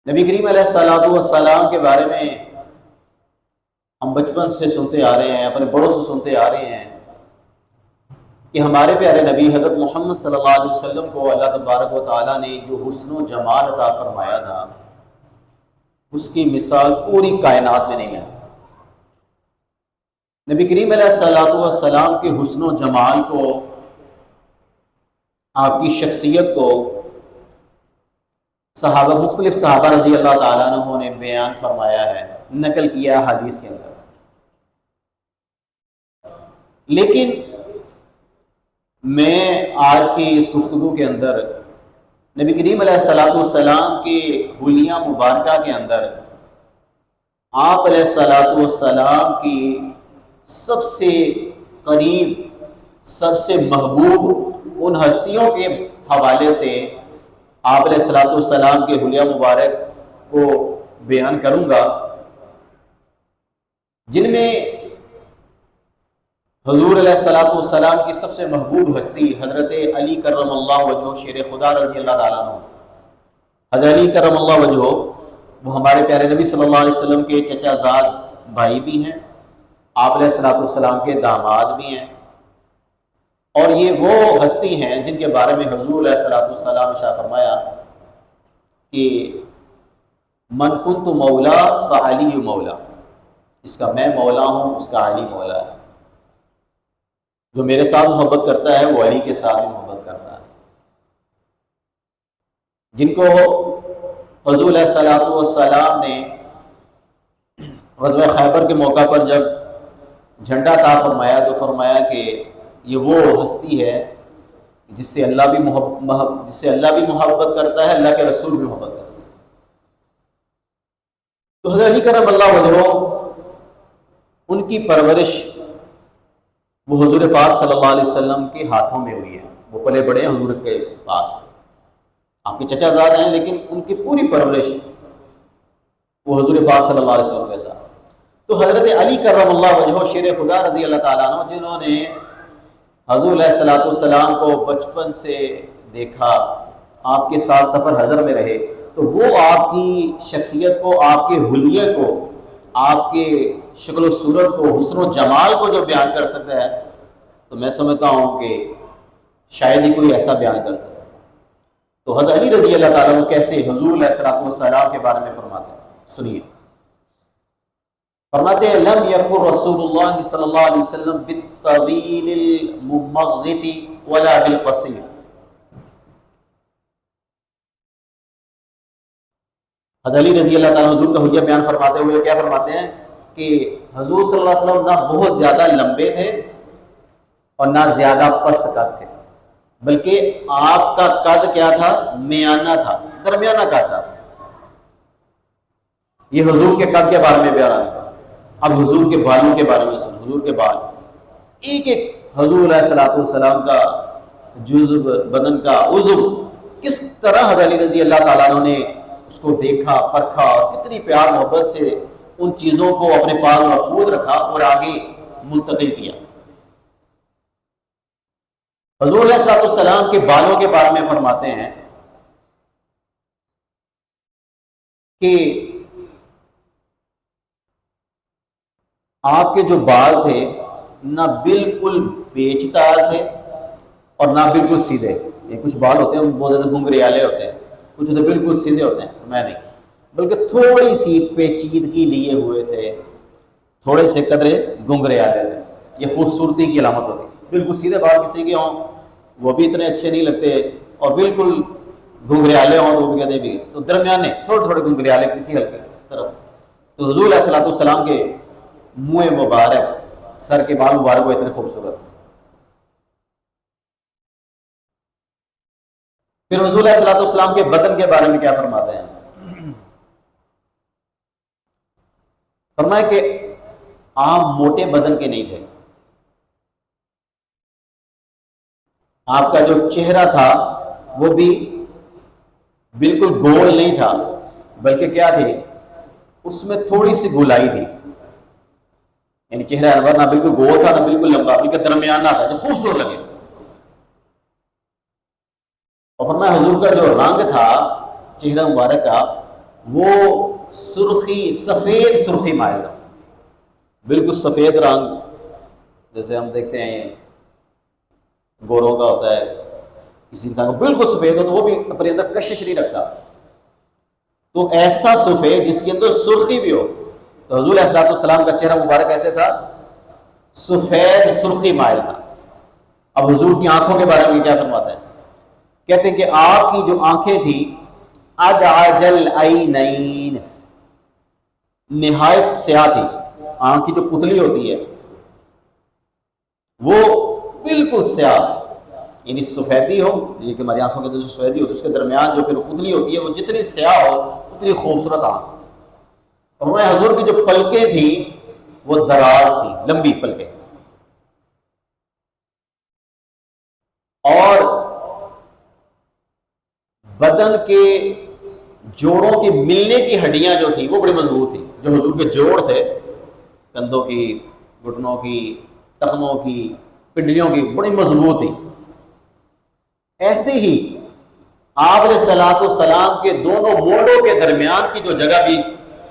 نبی کریم علیہ الصلوۃ والسلام کے بارے میں ہم بچپن سے سنتے آ رہے ہیں، اپنے بڑوں سے سنتے آ رہے ہیں کہ ہمارے پیارے نبی حضرت محمد صلی اللہ علیہ وسلم کو اللہ تبارک و تعالیٰ نے جو حسن و جمال عطا فرمایا تھا، اس کی مثال پوری کائنات میں نہیں ہے۔ نبی کریم علیہ الصلوۃ والسلام کے حسن و جمال کو، آپ کی شخصیت کو مختلف صحابہ رضی اللہ تعالیٰ عنہ نے بیان فرمایا ہے، نقل کیا حدیث کے اندر۔ لیکن میں آج کی اس گفتگو کے اندر نبی کریم علیہ الصلوۃ والسلام کے حلیہ مبارکہ کے اندر آپ علیہ الصلوۃ والسلام کی سب سے قریب، سب سے محبوب ان ہستیوں کے حوالے سے آپ علیہ الصلوۃ والسلام کے حلیہ مبارک کو بیان کروں گا، جن میں حضور علیہ الصلوۃ والسلام کی سب سے محبوب ہستی حضرت علی کرم اللہ وجہہ شیر خدا رضی اللہ تعالیٰ عنہ، حضرت علی کرم اللہ وجہہ وہ ہمارے پیارے نبی صلی اللہ علیہ وسلم کے چچا زاد بھائی بھی ہیں، آپ علیہ الصلوۃ والسلام کے داماد بھی ہیں، اور یہ وہ ہستی ہیں جن کے بارے میں حضور علیہ الصلوۃ والسلام نے ارشاد فرمایا کہ من کنت مولا فعلی مولا، اس کا میں مولا ہوں، اس کا علی مولا ہے۔ جو میرے ساتھ محبت کرتا ہے وہ علی کے ساتھ بھی محبت کرتا ہے۔ جن کو حضور علیہ الصلوۃ والسلام نے غزوہ خیبر کے موقع پر جب جھنڈا عطا فرمایا تو فرمایا کہ یہ وہ ہستی ہے جس سے اللہ بھی محبت کرتا ہے، اللہ کے رسول بھی محبت کرتا ہے۔ تو حضرت علی کرم اللہ وجہہ ان کی پرورش وہ حضور پاک صلی اللہ علیہ وسلم کے ہاتھوں میں ہوئی ہے، وہ پلے بڑے ہیں حضور کے پاس، آپ کے چچا زاد ہیں، لیکن ان کی پوری پرورش وہ حضور پاک صلی اللہ علیہ وسلم کے ساتھ۔ تو حضرت علی کرم اللہ وجہہ شیر خدا رضی اللہ تعالیٰ عنہ، جنہوں نے حضور علیہ الصلوۃ والسلام کو بچپن سے دیکھا، آپ کے ساتھ سفر حضر میں رہے، تو وہ آپ کی شخصیت کو، آپ کے حلیے کو، آپ کے شکل و صورت کو، حسن و جمال کو جو بیان کر سکتا ہے، تو میں سمجھتا ہوں کہ شاید ہی کوئی ایسا بیان کر سکتا ہے۔ تو حضرت علی رضی اللہ تعالیٰ عنہ کیسے حضور علیہ الصلوۃ والسلام کے بارے میں فرماتے ہیں، سنیے۔ فرماتے ہیں لم یکن رسول اللہ صلی اللہ علیہ وسلم بالطویل الممغط ولا بالقصیر۔ حضرت علی رضی اللہ تعالیٰ حضور کا حلیہ بیان فرماتے ہوئے کیا فرماتے ہیں کہ حضور صلی اللہ علیہ وسلم نہ بہت زیادہ لمبے تھے اور نہ زیادہ پست قد تھے، بلکہ آپ کا قد کیا تھا؟ میانہ تھا، درمیانہ قد تھا۔ یہ حضور کے قد کے بارے میں بیان آتا ہے۔ اب حضور کے بالوں کے بارے میں سنو، حضور کے بال، ایک ایک حضور علیہ الصلوۃ والسلام کا جزو، بدن کا عضو، کس طرح حضرت علی رضی اللہ تعالیٰ عنہ نے اس کو دیکھا، پرکھا، اور کتنی پیار محبت سے ان چیزوں کو اپنے پاس محفوظ رکھا اور آگے منتقل کیا۔ حضور علیہ الصلوۃ والسلام کے بالوں کے بارے میں فرماتے ہیں کہ آپ کے جو بال تھے نہ بالکل پیچدار تھے اور نہ بالکل سیدھے۔ یہ کچھ بال ہوتے ہیں بہت زیادہ گنگریالے ہوتے ہیں، کچھ ہوتے بالکل سیدھے ہوتے ہیں، میں نہیں، بلکہ تھوڑی سی پیچیدگی لیے ہوئے تھے، تھوڑے سے قدرے گنگریالے تھے۔ یہ خوبصورتی کی علامت ہوتی ہے۔ بالکل سیدھے بال کسی کے ہوں وہ بھی اتنے اچھے نہیں لگتے، اور بالکل گنگریالے ہوں تو وہ کہتے بھی، تو درمیانے تھوڑے تھوڑے گنگریالے کسی ہلکے طرف۔ تو حضور علیہ الصلوۃ والسلام کے منہ مبارک، سر کے بال مبارک وہ اتنے خوبصورت۔ پھر حضور علیہ الصلوۃ والسلام کے بدن کے بارے میں کیا فرماتے ہیں؟ فرمایا کہ آپ موٹے بدن کے نہیں تھے، آپ کا جو چہرہ تھا وہ بھی بالکل گول نہیں تھا، بلکہ کیا تھی؟ اس میں تھوڑی سی گولائی تھی، یعنی چہرہ انور نہ بالکل گول تھا نہ بالکل لمبا، بلکہ درمیانہ تھا جو خوبصورت لگے۔ اور فرمایا حضور کا جو رنگ تھا چہرہ مبارک کا وہ سرخی، سفید سرخی مائل تھا، بالکل سفید رنگ، جیسے ہم دیکھتے ہیں گوروں کا ہوتا ہے، کسی انسان کو بالکل سفید ہو تو وہ بھی اپنے اندر کشش نہیں رکھتا، تو ایسا سفید جس کے اندر سرخی بھی ہو. تو حضور علیہ الصلوۃ والسلام کا چہرہ مبارک ایسے تھا، سفید سرخی مائل تھا. اب حضور کی آنکھوں کے بارے میں کیا فرماتے ہیں؟ کہتے ہیں کہ آپ کی جو آنکھیں تھیں ادعج العینین، نہایت سیاہ تھی. آنکھ کی جو پتلی ہوتی ہے وہ بالکل سیاہ، یعنی سفیدی ہو، یہ کہ ہماری آنکھوں کے اندر جو سفیدی ہوتی ہے اس کے درمیان جو پھر پتلی ہوتی ہے وہ جتنی سیاہ ہو اتنی خوبصورت آنکھ. اور ہمارے حضور کی جو پلکیں تھیں وہ دراز تھی، لمبی پلکیں، اور بدن کے جوڑوں کی ملنے کی ہڈیاں جو تھیں وہ بڑی مضبوط تھیں. جو حضور کے جوڑ تھے، کندھوں کی، گھٹنوں کی، ٹخنوں کی، پنڈلیوں کی، بڑی مضبوط تھی. ایسے ہی آپ علیہ الصلوۃ والسلام کے دونوں موڑوں کے درمیان کی جو جگہ بھی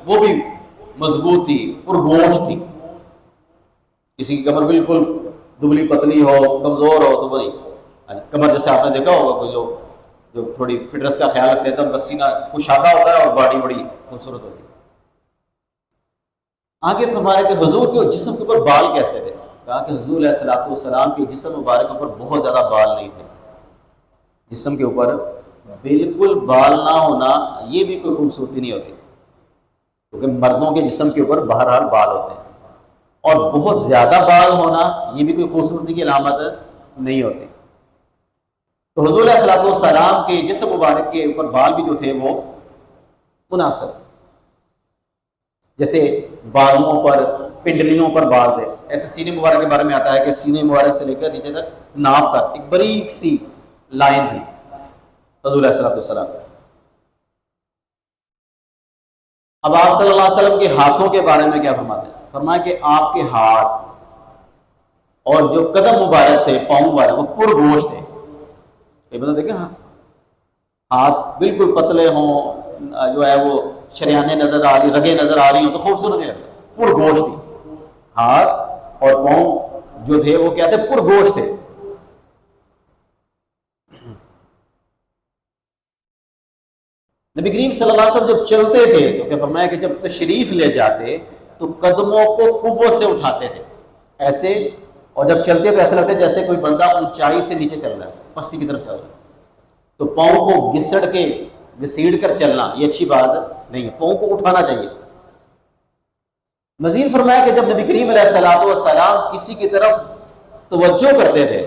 وہ بھی مضبوط تھی، پرگوشت تھی. کسی کی کمر بالکل دبلی پتلی ہو، کمزور ہو تو بڑی کمر، جیسے آپ نے دیکھا ہوگا کوئی لوگ جو تھوڑی فٹنس کا خیال رکھتے ہیں تو ان کا سینہ کشادہ ہوتا ہے اور باڈی بڑی خوبصورت ہوتی ہے. آگے فرمایا کہ حضور کے جسم کے اوپر بال کیسے تھے؟ کہا کہ حضور علیہ الصلوۃ والسلام کے جسم مبارک پر بہت زیادہ بال نہیں تھے. جسم کے اوپر بالکل بال نہ ہونا یہ بھی کوئی خوبصورتی نہیں ہوتی، کیونکہ مردوں کے جسم کے اوپر بہرحال بال ہوتے ہیں، اور بہت زیادہ بال ہونا یہ بھی کوئی خوبصورتی کی علامت نہیں ہوتی. تو حضور علیہ الصلوۃ والسلام کے جسم مبارک کے اوپر بال بھی جو تھے وہ مناسب، جیسے بازوؤں پر، پنڈلیوں پر بال تھے. ایسے سینے مبارک کے بارے میں آتا ہے کہ سینے مبارک سے لے کر نیچے تک ناف تک ایک باریک سی لائن تھی حضور علیہ الصلوۃ والسلام. اب آپ صلی اللہ علیہ وسلم کے ہاتھوں کے بارے میں کیا فرماتے ہیں؟ فرمایا کہ آپ کے ہاتھ اور جو قدم مبارک تھے، پاؤں مبارک، وہ پرگوشت تھے. یہ بتا دیکھیں، ہاتھ بالکل پتلے ہوں، جو ہے وہ شریانیں نظر آ رہی، رگیں نظر آ رہی ہوں تو خوبصورت نہیں لگتا. پرگوشت تھی. ہاتھ اور پاؤں جو تھے وہ کیا تھے؟ پرگوشت تھے. نبی کریم صلی اللہ علیہ وسلم جب چلتے تھے تو کیا فرمایا کہ جب تشریف لے جاتے تو قدموں کو قوت سے اٹھاتے تھے ایسے، اور جب چلتے تو ایسا لگتا ہے جیسے کوئی بندہ اونچائی سے نیچے چل رہا ہے، پستی کی طرف چل رہا ہے. تو پاؤں کو گھسیڑ کر چلنا یہ اچھی بات نہیں ہے، پاؤں کو اٹھانا چاہیے. مزید فرمایا کہ جب نبی کریم علیہ الصلوۃ والسلام کسی کی طرف توجہ کرتے تھے،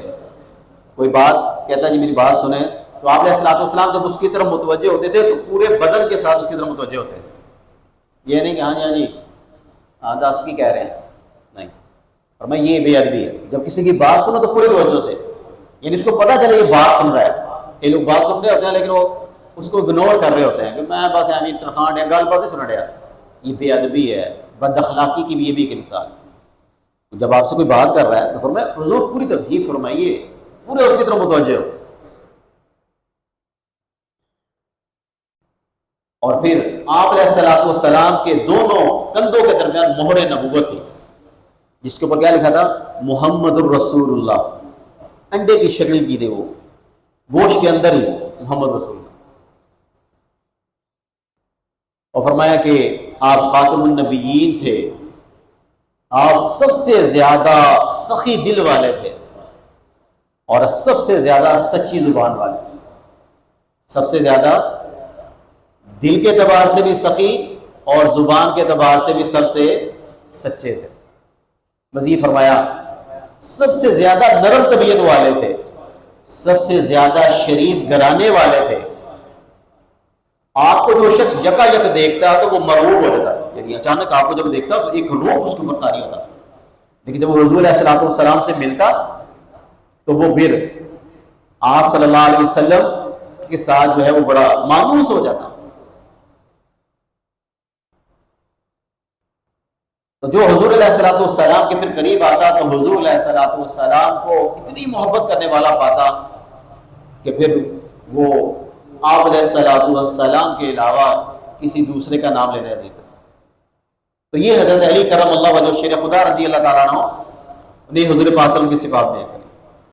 کوئی بات کہتا ہے جی میری بات سنیں، تو آپ علیہ الصلوۃ والسلام جب اس کی طرف متوجہ ہوتے تھے تو پورے بدن کے ساتھ اس کی طرف متوجہ ہوتے تھے. یہ نہیں کہ ہاں جی ہاں دس کی کہہ رہے ہیں، نہیں. اور میں یہ بے ادبی ہے. جب کسی کی بات سنو تو پورے توجہ سے، یعنی اس کو پتہ چلے یہ بات سن رہا ہے. یہ لوگ بات سن رہے ہوتے ہیں لیکن وہ اس کو اگنور کر رہے ہوتے ہیں کہ میں بس ایویں ترخان گل بات ہی سن رہا. یہ بے ادبی ہے، بد اخلاقی کی بھی یہ بھی ایک مثال. جب آپ سے کوئی بات کر رہا ہے تو فرمایا حضور پوری ترجیح فرمائیے، پورے اس کی طرف متوجہ ہو. اور پھر آپ علیہ الصلوۃ والسلام کے دونوں کندھوں کے درمیان مہر نبوت تھی، جس کے اوپر کیا لکھا تھا؟ محمد الرسول اللہ. انڈے کی شکل کی تھے وہ، گوشت کے اندر ہی محمد رسول اللہ. اور فرمایا کہ آپ خاتم النبیین تھے، آپ سب سے زیادہ سخی دل والے تھے اور سب سے زیادہ سچی زبان والے تھے. سب سے زیادہ دل کے اعتبار سے بھی سخی اور زبان کے اعتبار سے بھی سب سے سچے تھے. مزید فرمایا سب سے زیادہ نرم طبیعت والے تھے، سب سے زیادہ شریف گھرانے والے تھے. آپ کو جو شخص یکا یک دیکھتا تو وہ مرعوب ہو جاتا، یعنی اچانک آپ کو جب دیکھتا تو ایک روح اس کے اوپر طاری ہوتا، لیکن جب وہ حضور علیہ الصلوۃ والسلام سے ملتا تو وہ پھر آپ صلی اللہ علیہ وسلم کے ساتھ جو ہے وہ بڑا مانوس ہو جاتا. تو جو حضور علیہ الصلوۃ والسلام کے پھر قریب آتا تو حضور علیہ الصلوۃ والسلام کو اتنی محبت کرنے والا پاتا کہ پھر وہ آپ علیہ الصلوۃ والسلام کے علاوہ کسی دوسرے کا نام لینے نہیں کرتے۔ تو یہ حضرت علی کرم اللہ وجہ شیر خدا رضی اللہ تعالیٰ عنہ نے حضور پاک صلی اللہ علیہ وسلم کی صفات میں